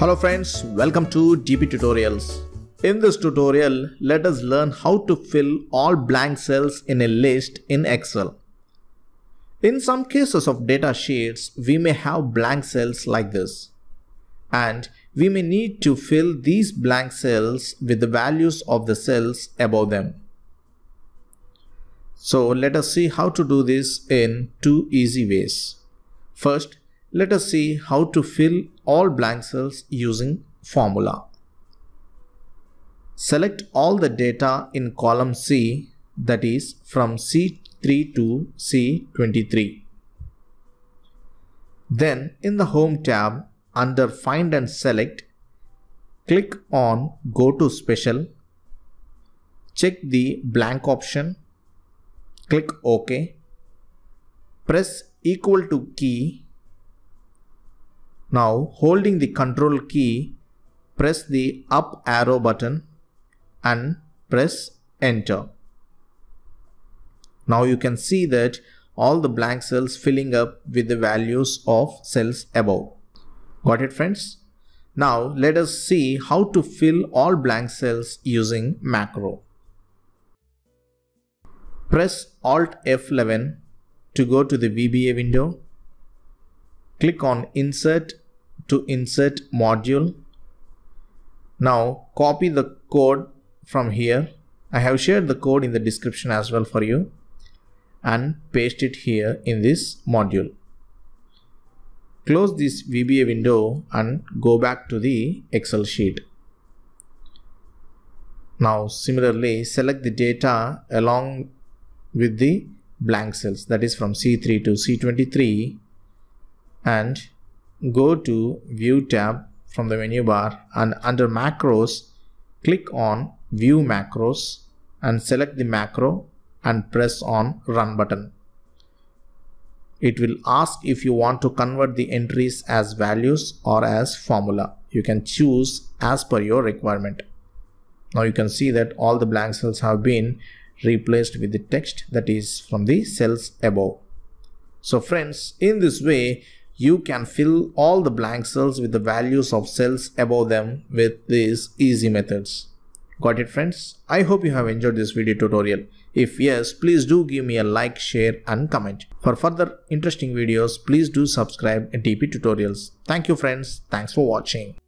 Hello friends, welcome to dptutorials. In this tutorial, let us learn how to fill all blank cells in a list in Excel. In some cases of data sheets, we may have blank cells like this. And we may need to fill these blank cells with the values of the cells above them. So let us see how to do this in two easy ways. First, let us see how to fill all blank cells using formula. Select all the data in column C, that is from C3 to C23. Then in the Home tab, under Find and Select, click on Go to Special, check the blank option, click OK, press equal to key. Now holding the Ctrl key, press the up arrow button and press Enter. Now you can see that all the blank cells filling up with the values of cells above. Got it, friends? Now let us see how to fill all blank cells using macro. Press Alt F11 to go to the VBA window. Click on Insert to insert module. Now copy the code from here. I have shared the code in the description as well for you, and paste it here in this module. Close this VBA window and go back to the Excel sheet. Now similarly select the data along with the blank cells, that is from C3 to C23, and go to View tab from the menu bar, and under Macros click on View Macros and select the macro and press on Run button. It will ask if you want to convert the entries as values or as formula. You can choose as per your requirement. Now you can see that all the blank cells have been replaced with the text that is from the cells above. So friends, in this way you can fill all the blank cells with the values of cells above them with these easy methods. Got it, friends? I hope you have enjoyed this video tutorial. If yes, please do give me a like, share and comment. For further interesting videos, please do subscribe to dptutorials. Thank you friends. Thanks for watching.